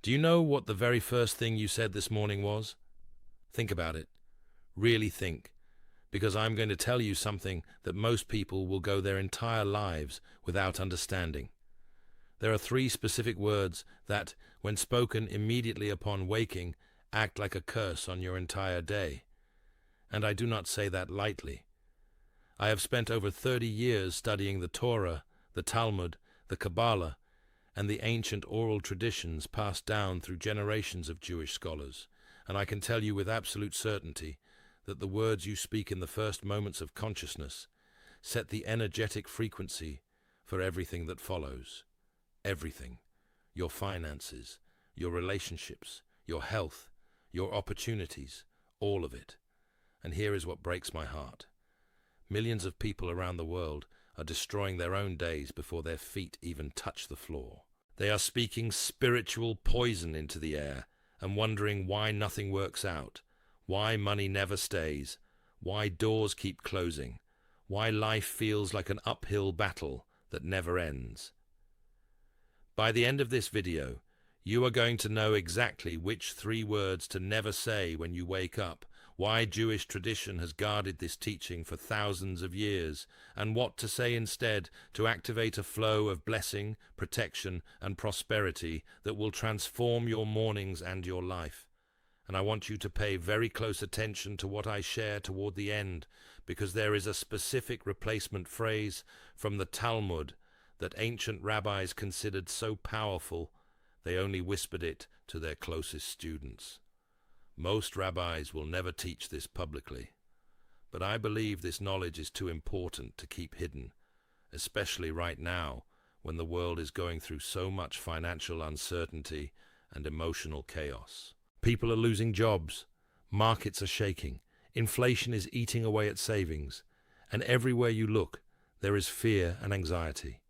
Do you know what the very first thing you said this morning was? Think about it. Really think. Because I'm going to tell you something that most people will go their entire lives without understanding. There are 3 specific words that, when spoken immediately upon waking, act like a curse on your entire day. And I do not say that lightly. I have spent over 30 years studying the Torah, the Talmud, the Kabbalah, and the ancient oral traditions passed down through generations of Jewish scholars, and I can tell you with absolute certainty that the words you speak in the first moments of consciousness set the energetic frequency for everything that follows. Everything. Your finances, your relationships, your health, your opportunities, all of it. And here is what breaks my heart. Millions of people around the world are destroying their own days before their feet even touch the floor. They are speaking spiritual poison into the air and wondering why nothing works out, why money never stays, why doors keep closing, why life feels like an uphill battle that never ends. By the end of this video, you are going to know exactly which 3 words to never say when you wake up, why Jewish tradition has guarded this teaching for thousands of years, and what to say instead to activate a flow of blessing, protection, and prosperity that will transform your mornings and your life. And I want you to pay very close attention to what I share toward the end, because there is a specific replacement phrase from the Talmud that ancient rabbis considered so powerful they only whispered it to their closest students. Most rabbis will never teach this publicly, but I believe this knowledge is too important to keep hidden, especially right now when the world is going through so much financial uncertainty and emotional chaos. People are losing jobs, markets are shaking, inflation is eating away at savings, and everywhere you look, there is fear and anxiety.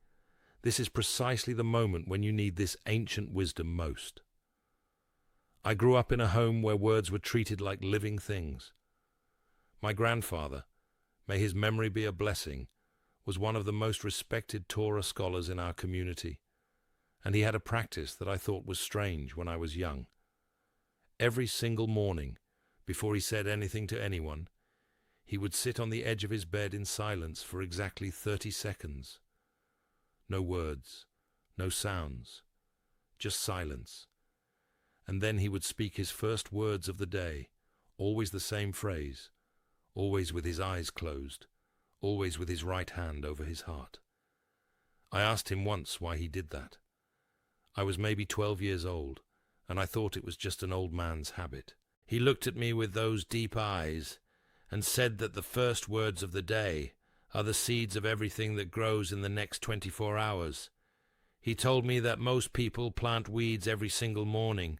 This is precisely the moment when you need this ancient wisdom most. I grew up in a home where words were treated like living things. My grandfather, may his memory be a blessing, was one of the most respected Torah scholars in our community, and he had a practice that I thought was strange when I was young. Every single morning, before he said anything to anyone, he would sit on the edge of his bed in silence for exactly 30 seconds. No words, no sounds, just silence. And then he would speak his first words of the day, always the same phrase, always with his eyes closed, always with his right hand over his heart. I asked him once why he did that. I was maybe 12 years old, and I thought it was just an old man's habit. He looked at me with those deep eyes and said that the first words of the day are the seeds of everything that grows in the next 24 hours. He told me that most people plant weeds every single morning,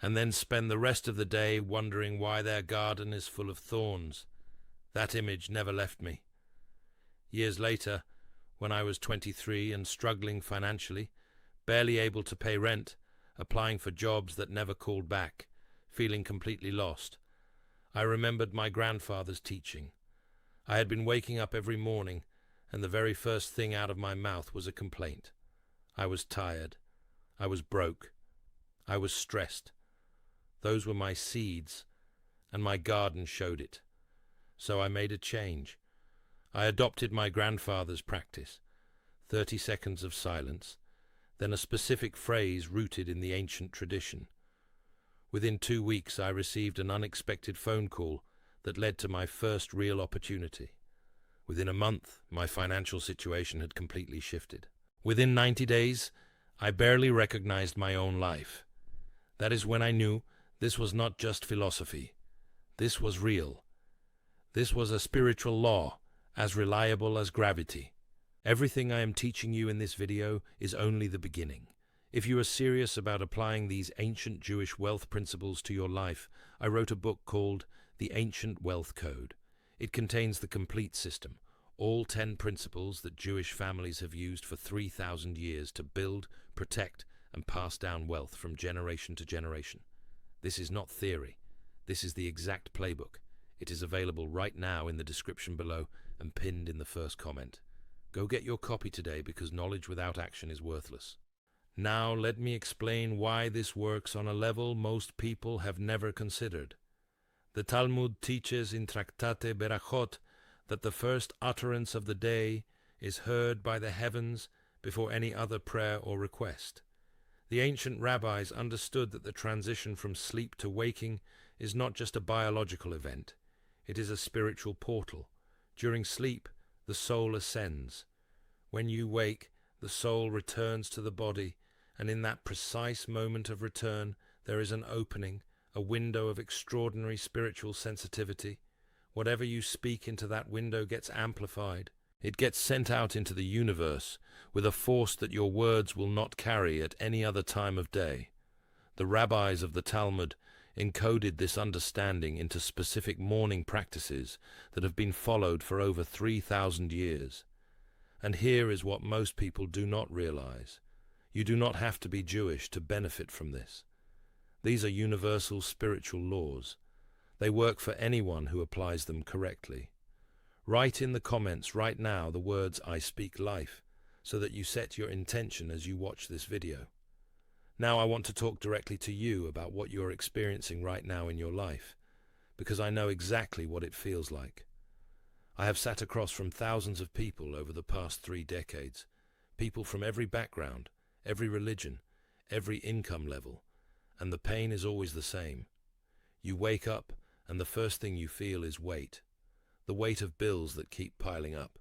and then spend the rest of the day wondering why their garden is full of thorns. That image never left me. Years later, when I was 23 and struggling financially, barely able to pay rent, applying for jobs that never called back, feeling completely lost, I remembered my grandfather's teaching. I had been waking up every morning, and the very first thing out of my mouth was a complaint. I was tired. I was broke. I was stressed. Those were my seeds, and my garden showed it. So I made a change. I adopted my grandfather's practice, 30 seconds of silence, then a specific phrase rooted in the ancient tradition. Within 2 weeks, I received an unexpected phone call that led to my first real opportunity. Within a month, my financial situation had completely shifted. Within 90 days, I barely recognized my own life. That is when I knew this was not just philosophy. This was real. This was a spiritual law, as reliable as gravity. Everything I am teaching you in this video is only the beginning. If you are serious about applying these ancient Jewish wealth principles to your life, I wrote a book called The Ancient Wealth Code. It contains the complete system, all 10 principles that Jewish families have used for 3,000 years to build, protect, and pass down wealth from generation to generation. This is not theory. This is the exact playbook. It is available right now in the description below and pinned in the first comment. Go get your copy today because knowledge without action is worthless. Now let me explain why this works on a level most people have never considered. The Talmud teaches in Tractate Berachot that the first utterance of the day is heard by the heavens before any other prayer or request. The ancient rabbis understood that the transition from sleep to waking is not just a biological event. It is a spiritual portal. During sleep, the soul ascends. When you wake, the soul returns to the body, and in that precise moment of return, there is an opening, a window of extraordinary spiritual sensitivity. Whatever you speak into that window gets amplified. It gets sent out into the universe with a force that your words will not carry at any other time of day. The rabbis of the Talmud encoded this understanding into specific morning practices that have been followed for over 3,000 years. And here is what most people do not realize. You do not have to be Jewish to benefit from this. These are universal spiritual laws. They work for anyone who applies them correctly. Write in the comments right now the words "I speak life" so that you set your intention as you watch this video. Now I want to talk directly to you about what you're experiencing right now in your life, because I know exactly what it feels like. I have sat across from thousands of people over the past 3 decades, people from every background, every religion, every income level, and the pain is always the same. You wake up and the first thing you feel is weight. The weight of bills that keep piling up.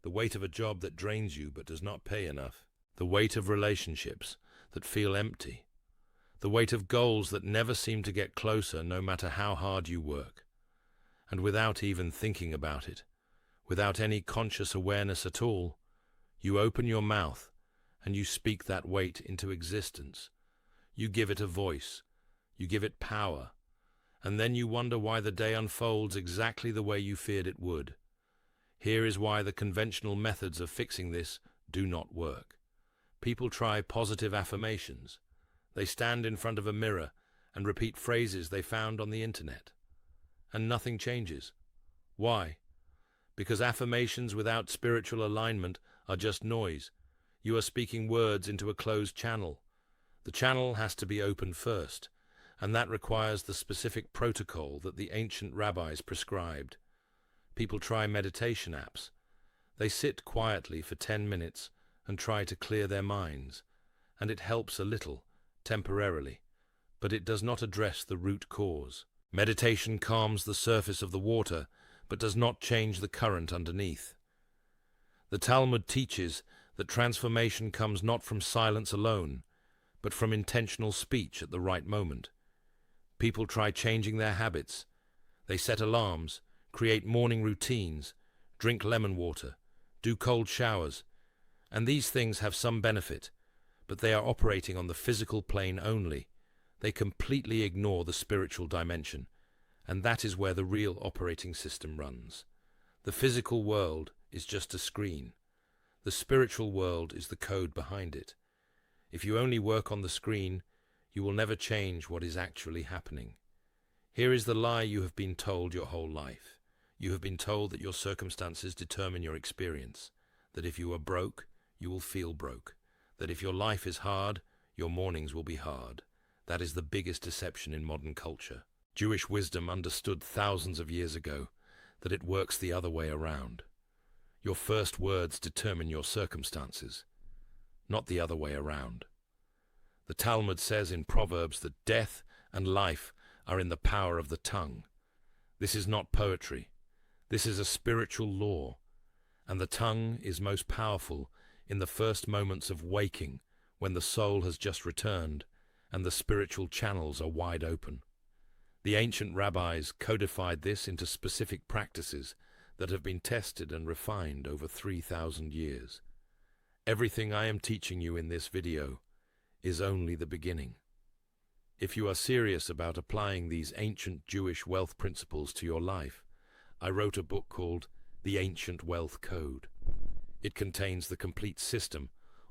The weight of a job that drains you but does not pay enough. The weight of relationships that feel empty. The weight of goals that never seem to get closer no matter how hard you work. And without even thinking about it, without any conscious awareness at all, you open your mouth and you speak that weight into existence. You give it a voice. You give it power. And then you wonder why the day unfolds exactly the way you feared it would. Here is why the conventional methods of fixing this do not work. People try positive affirmations. They stand in front of a mirror and repeat phrases they found on the internet. And nothing changes. Why? Because affirmations without spiritual alignment are just noise. You are speaking words into a closed channel. The channel has to be opened first, and that requires the specific protocol that the ancient rabbis prescribed. People try meditation apps. They sit quietly for 10 minutes and try to clear their minds, and it helps a little, temporarily, but it does not address the root cause. Meditation calms the surface of the water, but does not change the current underneath. The Talmud teaches that transformation comes not from silence alone, but from intentional speech at the right moment. People try changing their habits. They set alarms, create morning routines, drink lemon water, do cold showers, and these things have some benefit, but they are operating on the physical plane only. They completely ignore the spiritual dimension, and that is where the real operating system runs. The physical world is just a screen. The spiritual world is the code behind it. If you only work on the screen, you will never change what is actually happening. Here is the lie you have been told your whole life. You have been told that your circumstances determine your experience, that if you are broke, you will feel broke, that if your life is hard, your mornings will be hard. That is the biggest deception in modern culture. Jewish wisdom understood thousands of years ago that it works the other way around. Your first words determine your circumstances, not the other way around. The Talmud says in Proverbs that death and life are in the power of the tongue. This is not poetry. This is a spiritual law, and the tongue is most powerful in the first moments of waking, when the soul has just returned and the spiritual channels are wide open. The ancient rabbis codified this into specific practices that have been tested and refined over 3,000 years. Everything I am teaching you in this video is only the beginning. If you are serious about applying these ancient Jewish wealth principles to your life, I wrote a book called The Ancient Wealth Code. It contains the complete system,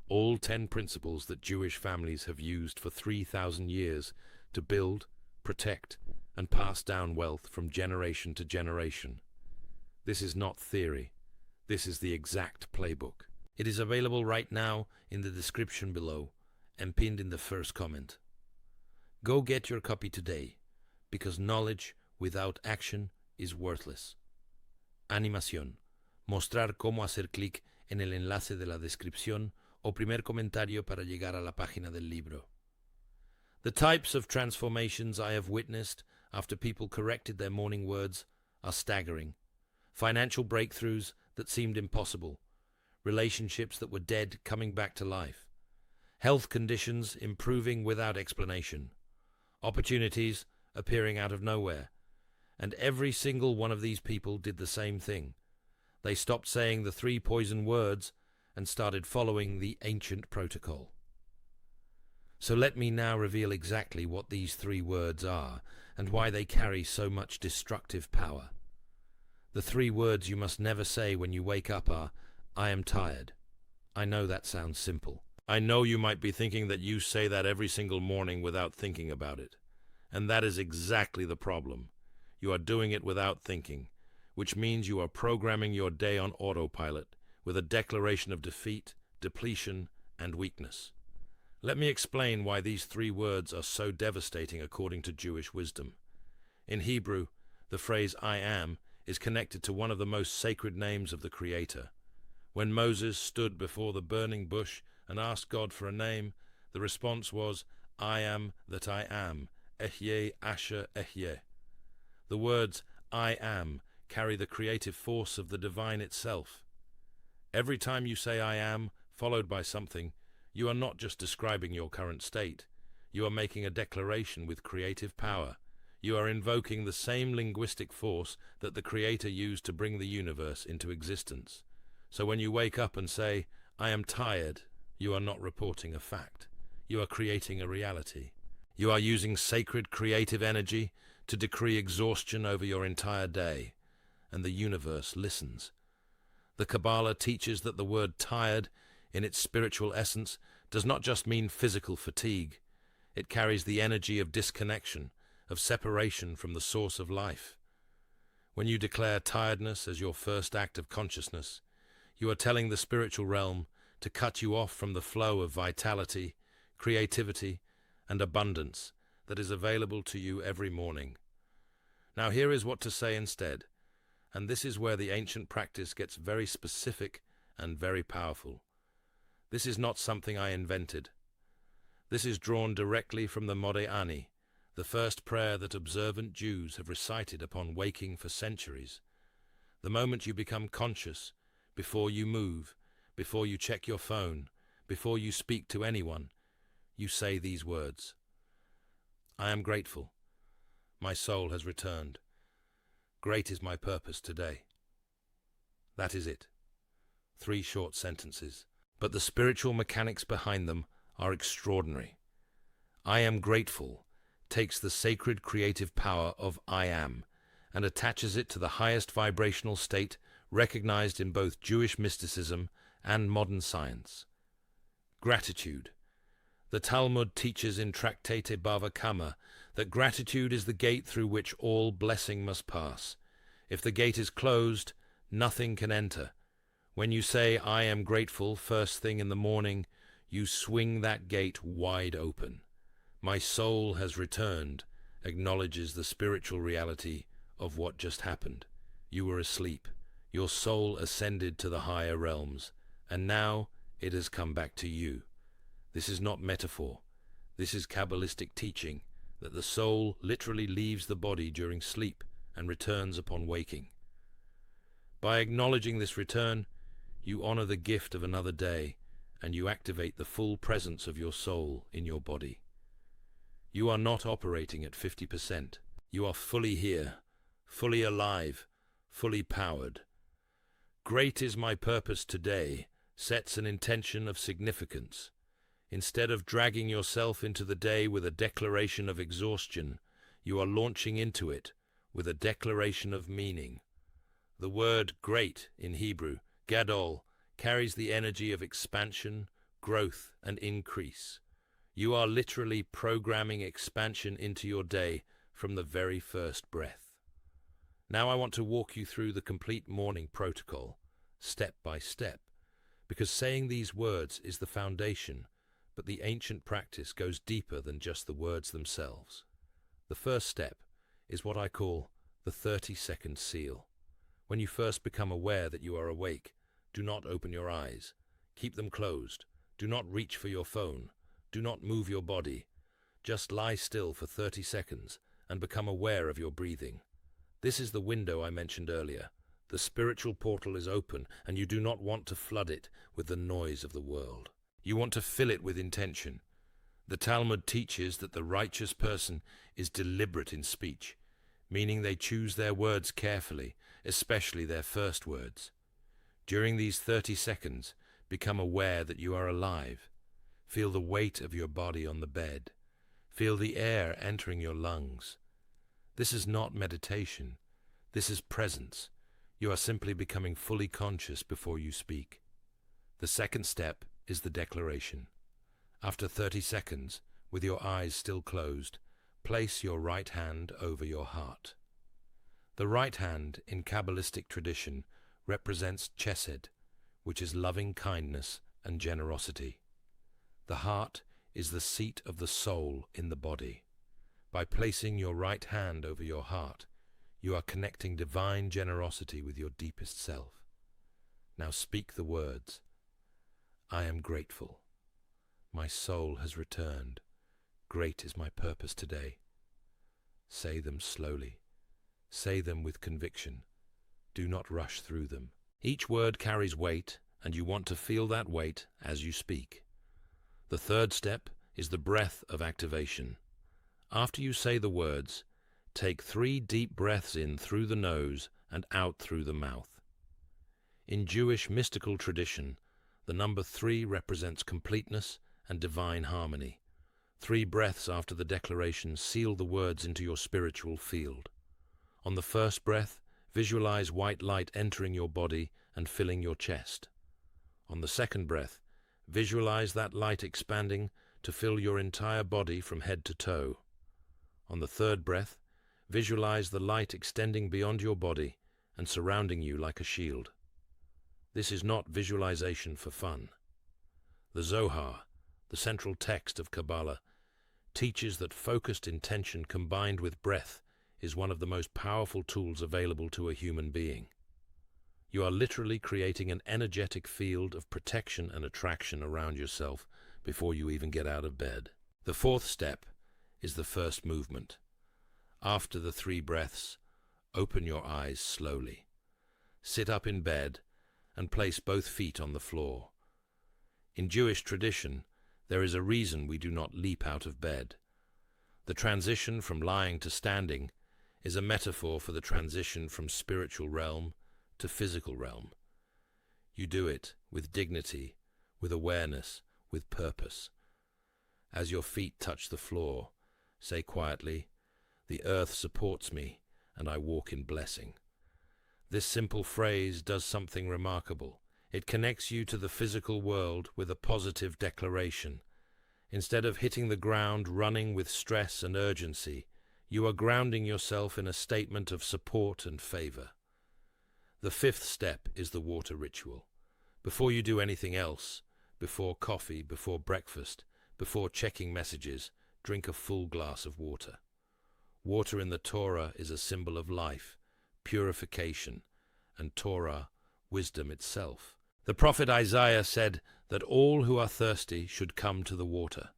all 10 principles that Jewish families have used for 3,000 years to build, protect, and pass down wealth from generation to generation. This is not theory. This is the exact playbook. It is available right now in the description below, and pinned in the first comment. Go get your copy today, because knowledge without action is worthless. Animación. Mostrar cómo hacer clic en el enlace de la descripción o primer comentario para llegar a la página del libro. The types of transformations I have witnessed after people corrected their morning words are staggering. Financial breakthroughs that seemed impossible, relationships that were dead coming back to life, health conditions improving without explanation, opportunities appearing out of nowhere, and every single one of these people did the same thing. They stopped saying the 3 poison words and started following the ancient protocol. So let me now reveal exactly what these 3 words are and why they carry so much destructive power. The 3 words you must never say when you wake up are, I am tired. I know that sounds simple. I know you might be thinking that you say that every single morning without thinking about it. And that is exactly the problem. You are doing it without thinking, which means you are programming your day on autopilot with a declaration of defeat, depletion, and weakness. Let me explain why these 3 words are so devastating according to Jewish wisdom. In Hebrew, the phrase I am is connected to one of the most sacred names of the Creator. When Moses stood before the burning bush and asked God for a name, the response was, I am that I am, Ehyeh Asher Ehyeh. The words I am carry the creative force of the divine itself. Every time you say I am, followed by something, you are not just describing your current state. You are making a declaration with creative power. You are invoking the same linguistic force that the Creator used to bring the universe into existence. So when you wake up and say, I am tired, you are not reporting a fact. You are creating a reality. You are using sacred creative energy to decree exhaustion over your entire day, and the universe listens. The Kabbalah teaches that the word tired, in its spiritual essence, does not just mean physical fatigue. It carries the energy of disconnection, of separation from the source of life. When you declare tiredness as your first act of consciousness, you are telling the spiritual realm to cut you off from the flow of vitality, creativity, and abundance that is available to you every morning. Now here is what to say instead, and this is where the ancient practice gets very specific and very powerful. This is not something I invented. This is drawn directly from the Modeh Ani, the first prayer that observant Jews have recited upon waking for centuries. The moment you become conscious, before you move, before you check your phone, before you speak to anyone, you say these words. I am grateful. My soul has returned. Great is my purpose today. That is it. 3 short sentences, but the spiritual mechanics behind them are extraordinary. I am grateful takes the sacred creative power of I am and attaches it to the highest vibrational state recognized in both Jewish mysticism and modern science. Gratitude. The Talmud teaches in Tractate Bava Kama that gratitude is the gate through which all blessing must pass. If the gate is closed, nothing can enter. When you say, I am grateful, first thing in the morning, you swing that gate wide open. My soul has returned, acknowledges the spiritual reality of what just happened. You were asleep. Your soul ascended to the higher realms, and now it has come back to you. This is not metaphor. This is Kabbalistic teaching, that the soul literally leaves the body during sleep and returns upon waking. By acknowledging this return, you honor the gift of another day, and you activate the full presence of your soul in your body. You are not operating at 50%. You are fully here, fully alive, fully powered. Great is my purpose today sets an intention of significance. Instead of dragging yourself into the day with a declaration of exhaustion, you are launching into it with a declaration of meaning. The word great in Hebrew, gadol, carries the energy of expansion, growth, and increase. You are literally programming expansion into your day from the very first breath. Now I want to walk you through the complete morning protocol, step by step, because saying these words is the foundation, but the ancient practice goes deeper than just the words themselves. The first step is what I call the 30-second seal. When you first become aware that you are awake, do not open your eyes. Keep them closed. Do not reach for your phone. Do not move your body. Just lie still for 30 seconds and become aware of your breathing. This is the window I mentioned earlier. The spiritual portal is open, and you do not want to flood it with the noise of the world. You want to fill it with intention. The Talmud teaches that the righteous person is deliberate in speech, meaning they choose their words carefully, especially their first words. During these 30 seconds, become aware that you are alive. Feel the weight of your body on the bed. Feel the air entering your lungs. This is not meditation. This is presence. You are simply becoming fully conscious before you speak. The second step is the declaration. After 30 seconds, with your eyes still closed, place your right hand over your heart. The right hand, in Kabbalistic tradition, represents chesed, which is loving kindness and generosity. The heart is the seat of the soul in the body. By placing your right hand over your heart, you are connecting divine generosity with your deepest self. Now speak the words. I am grateful. My soul has returned. Great is my purpose today. Say them slowly. Say them with conviction. Do not rush through them. Each word carries weight, and you want to feel that weight as you speak. The third step is the breath of activation. After you say the words, take 3 deep breaths in through the nose and out through the mouth. In Jewish mystical tradition, the number 3 represents completeness and divine harmony. 3 breaths after the declaration seal the words into your spiritual field. On the first breath, visualize white light entering your body and filling your chest. On the second breath, visualize that light expanding to fill your entire body from head to toe. On the third breath, visualize the light extending beyond your body and surrounding you like a shield. This is not visualization for fun. The Zohar, the central text of Kabbalah, teaches that focused intention combined with breath is one of the most powerful tools available to a human being. You are literally creating an energetic field of protection and attraction around yourself before you even get out of bed. The fourth step is the first movement. After the 3 breaths, open your eyes slowly. Sit up in bed and place both feet on the floor. In Jewish tradition, there is a reason we do not leap out of bed. The transition from lying to standing is a metaphor for the transition from spiritual realm to physical realm. You do it with dignity, with awareness, with purpose. As your feet touch the floor, say quietly, "The earth supports me, and I walk in blessing." This simple phrase does something remarkable. It connects you to the physical world with a positive declaration. Instead of hitting the ground running with stress and urgency, you are grounding yourself in a statement of support and favor. The fifth step is the water ritual. Before you do anything else, before coffee, before breakfast, before checking messages, drink a full glass of water. Water in the Torah is a symbol of life, purification, and Torah, wisdom itself. The prophet Isaiah said that all who are thirsty should come to the water.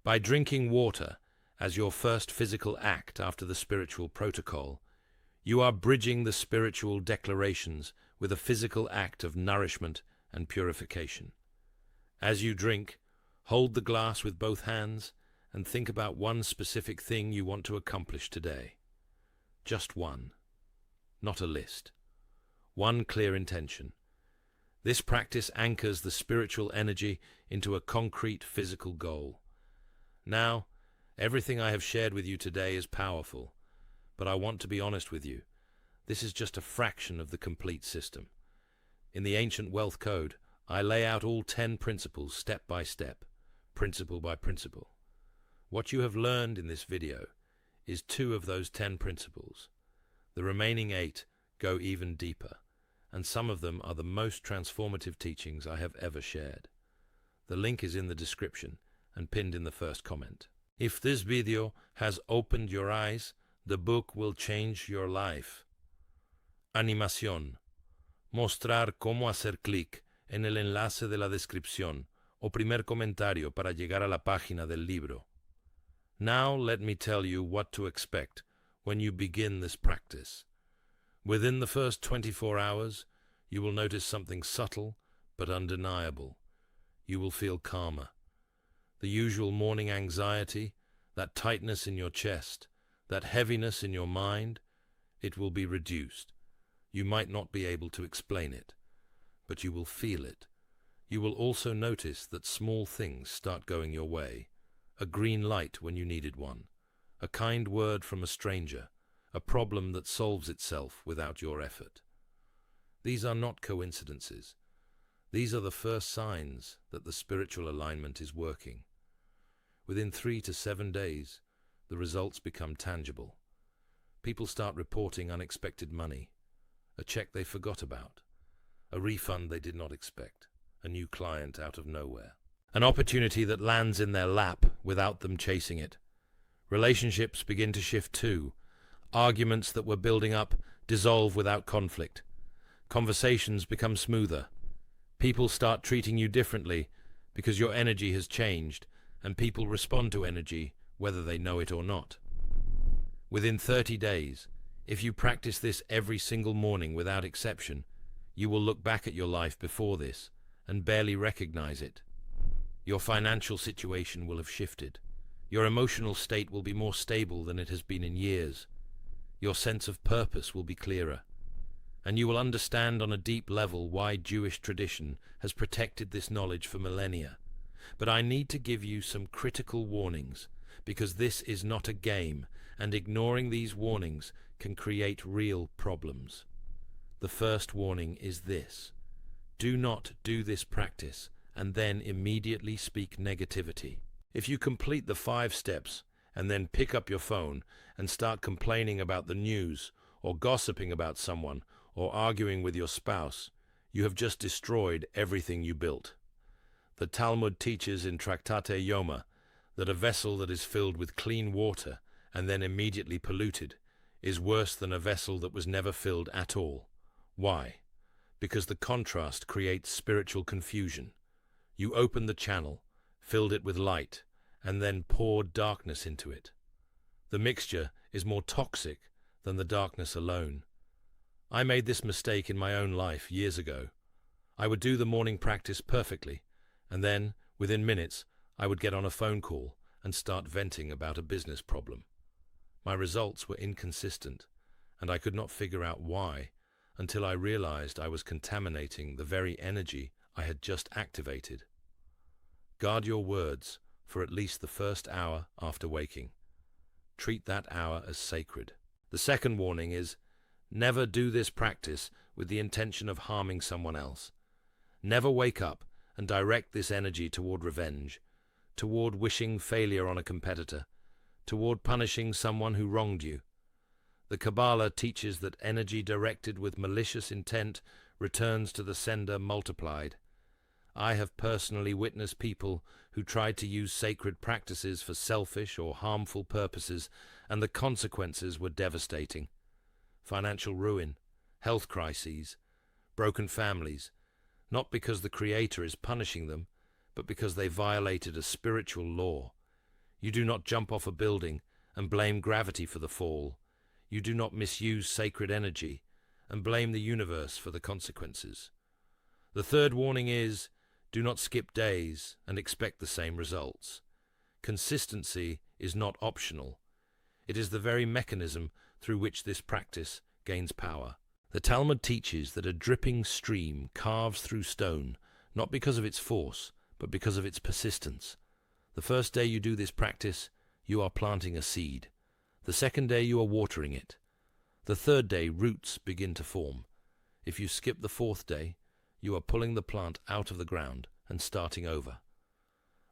By drinking water as your first physical act after the spiritual protocol, you are bridging the spiritual declarations with a physical act of nourishment and purification. As you drink, hold the glass with both hands and think about one specific thing you want to accomplish today. Just one, not a list. One clear intention. This practice anchors the spiritual energy into a concrete physical goal. Now, everything I have shared with you today is powerful, but I want to be honest with you. This is just a fraction of the complete system. In the ancient wealth code, I lay out all 10 principles step by step, principle by principle. What you have learned in this video is 2 of those 10 principles. The remaining 8 go even deeper, and some of them are the most transformative teachings I have ever shared. The link is in the description and pinned in the first comment. If this video has opened your eyes, the book will change your life. Animación. Mostrar cómo hacer clic en el enlace de la descripción o primer comentario para llegar a la página del libro. Now let me tell you what to expect when you begin this practice. Within the first 24 hours, you will notice something subtle but undeniable. You will feel calmer. The usual morning anxiety, that tightness in your chest, that heaviness in your mind, it will be reduced. You might not be able to explain it, but you will feel it. You will also notice that small things start going your way. A green light when you needed one, a kind word from a stranger, a problem that solves itself without your effort. These are not coincidences. These are the first signs that the spiritual alignment is working. Within 3 to 7 days, the results become tangible. People start reporting unexpected money, a check they forgot about, a refund they did not expect, a new client out of nowhere, an opportunity that lands in their lap without them chasing it. Relationships begin to shift too. Arguments that were building up dissolve without conflict. Conversations become smoother. People start treating you differently because your energy has changed, and people respond to energy whether they know it or not. Within 30 days, if you practice this every single morning without exception, you will look back at your life before this and barely recognize it. Your financial situation will have shifted. Your emotional state will be more stable than it has been in years. Your sense of purpose will be clearer. And you will understand on a deep level why Jewish tradition has protected this knowledge for millennia. But I need to give you some critical warnings, because this is not a game, and ignoring these warnings can create real problems. The first warning is this: do not do this practice and then immediately speak negativity. If you complete the 5 steps and then pick up your phone and start complaining about the news, or gossiping about someone, or arguing with your spouse, you have just destroyed everything you built. The Talmud teaches in Tractate Yoma that a vessel that is filled with clean water and then immediately polluted is worse than a vessel that was never filled at all. Why? Because the contrast creates spiritual confusion. You opened the channel, filled it with light, and then poured darkness into it. The mixture is more toxic than the darkness alone. I made this mistake in my own life years ago. I would do the morning practice perfectly, and then, within minutes, I would get on a phone call and start venting about a business problem. My results were inconsistent, and I could not figure out why until I realized I was contaminating the very energy I had just activated. Guard your words for at least the first hour after waking. Treat that hour as sacred. The second warning is: never do this practice with the intention of harming someone else. Never wake up and direct this energy toward revenge, toward wishing failure on a competitor, toward punishing someone who wronged you. The Kabbalah teaches that energy directed with malicious intent returns to the sender multiplied. I have personally witnessed people who tried to use sacred practices for selfish or harmful purposes, and the consequences were devastating. Financial ruin, health crises, broken families, not because the Creator is punishing them, but because they violated a spiritual law. You do not jump off a building and blame gravity for the fall. You do not misuse sacred energy and blame the universe for the consequences. The third warning is: do not skip days and expect the same results. Consistency is not optional. It is the very mechanism through which this practice gains power. The Talmud teaches that a dripping stream carves through stone, not because of its force, but because of its persistence. The first day you do this practice, you are planting a seed. The second day you are watering it. The third day roots begin to form. If you skip the fourth day, you are pulling the plant out of the ground and starting over.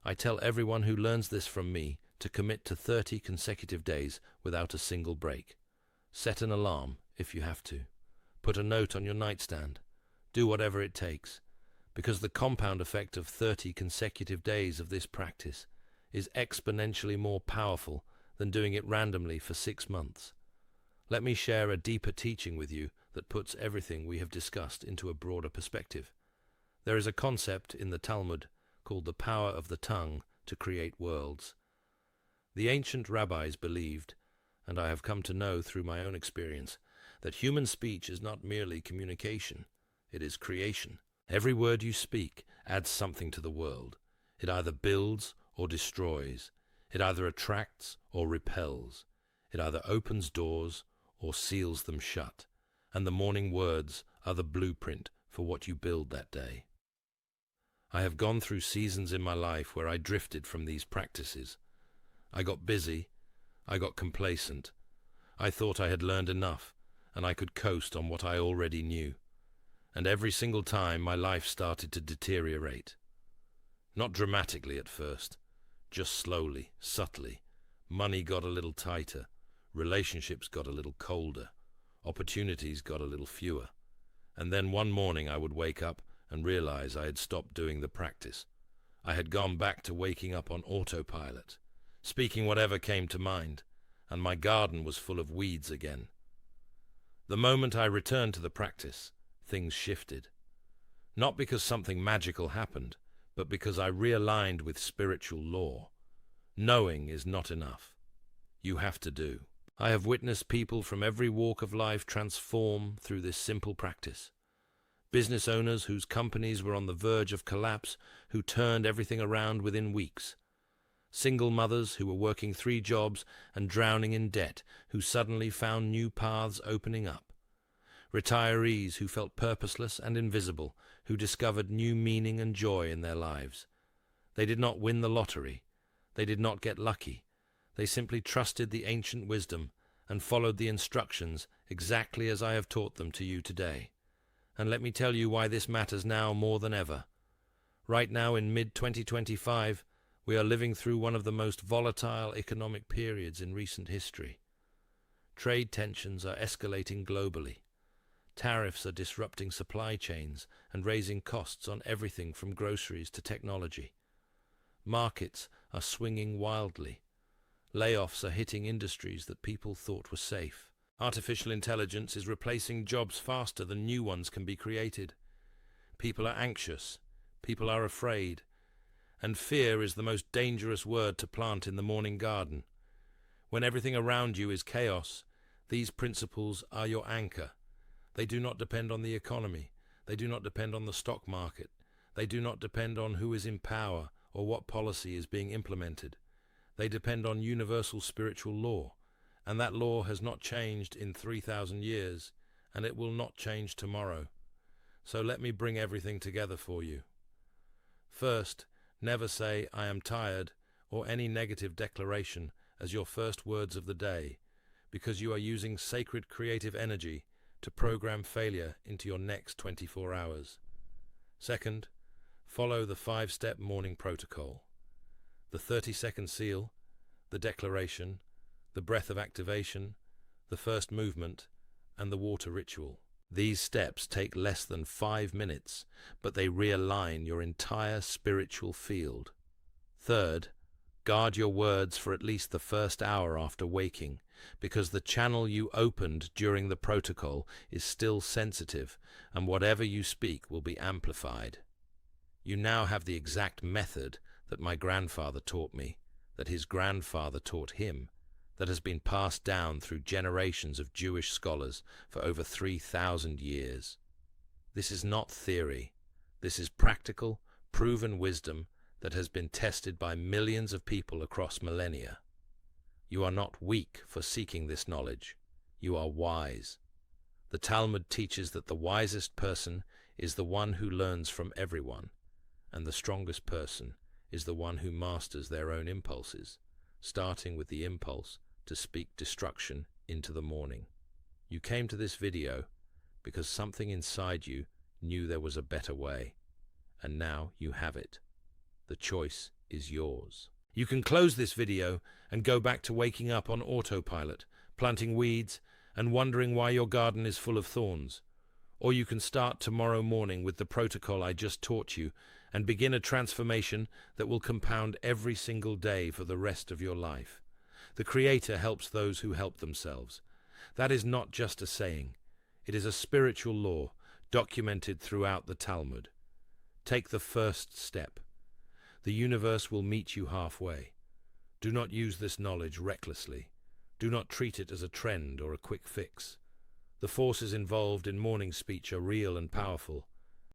I tell everyone who learns this from me to commit to 30 consecutive days without a single break. Set an alarm if you have to. Put a note on your nightstand. Do whatever it takes. because the compound effect of 30 consecutive days of this practice is exponentially more powerful than doing it randomly for 6 months. Let me share a deeper teaching with you that puts everything we have discussed into a broader perspective. There is a concept in the Talmud called the power of the tongue to create worlds. The ancient rabbis believed, and I have come to know through my own experience, that human speech is not merely communication, it is creation. Every word you speak adds something to the world. It either builds or destroys. It either attracts or repels. It either opens doors or seals them shut. And the morning words are the blueprint for what you build that day. I have gone through seasons in my life where I drifted from these practices. I got busy. I got complacent. I thought I had learned enough, and I could coast on what I already knew. And every single time my life started to deteriorate. Not dramatically at first, just slowly, subtly. Money got a little tighter, relationships got a little colder, opportunities got a little fewer. And then one morning I would wake up and realize I had stopped doing the practice. I had gone back to waking up on autopilot, speaking whatever came to mind, and my garden was full of weeds again. The moment I returned to the practice, things shifted. Not because something magical happened, but because I realigned with spiritual law. Knowing is not enough. You have to do. I have witnessed people from every walk of life transform through this simple practice. Business owners whose companies were on the verge of collapse, who turned everything around within weeks. Single mothers who were working 3 jobs and drowning in debt, who suddenly found new paths opening up. Retirees who felt purposeless and invisible, who discovered new meaning and joy in their lives. They did not win the lottery. They did not get lucky. They simply trusted the ancient wisdom and followed the instructions exactly as I have taught them to you today. And let me tell you why this matters now more than ever. Right now in mid-2025, we are living through one of the most volatile economic periods in recent history. Trade tensions are escalating globally. Tariffs are disrupting supply chains and raising costs on everything from groceries to technology. Markets are swinging wildly. Layoffs are hitting industries that people thought were safe. Artificial intelligence is replacing jobs faster than new ones can be created. People are anxious. People are afraid. And fear is the most dangerous word to plant in the morning garden. When everything around you is chaos, these principles are your anchor. They do not depend on the economy. They do not depend on the stock market. They do not depend on who is in power or what policy is being implemented. They depend on universal spiritual law, and that law has not changed in 3,000 years, and it will not change tomorrow. So let me bring everything together for you. First, never say, "I am tired," or any negative declaration as your first words of the day, because you are using sacred creative energy to program failure into your next 24 hours. Second, follow the 5-step morning protocol. The 30-second seal, the declaration, the breath of activation, the first movement, and the water ritual. These steps take less than 5 minutes, but they realign your entire spiritual field. Third, guard your words for at least the first hour after waking, because the channel you opened during the protocol is still sensitive, and whatever you speak will be amplified. You now have the exact method that my grandfather taught me, that his grandfather taught him, that has been passed down through generations of Jewish scholars for over 3,000 years. This is not theory. This is practical, proven wisdom that has been tested by millions of people across millennia. You are not weak for seeking this knowledge. You are wise. The Talmud teaches that the wisest person is the one who learns from everyone, and the strongest person is the one who masters their own impulses, starting with the impulse to speak destruction into the morning. You came to this video because something inside you knew there was a better way, and now you have it. The choice is yours. You can close this video and go back to waking up on autopilot, planting weeds, and wondering why your garden is full of thorns. Or you can start tomorrow morning with the protocol I just taught you and begin a transformation that will compound every single day for the rest of your life. The Creator helps those who help themselves. That is not just a saying. It is a spiritual law documented throughout the Talmud. Take the first step. The universe will meet you halfway. Do not use this knowledge recklessly. Do not treat it as a trend or a quick fix. The forces involved in morning speech are real and powerful.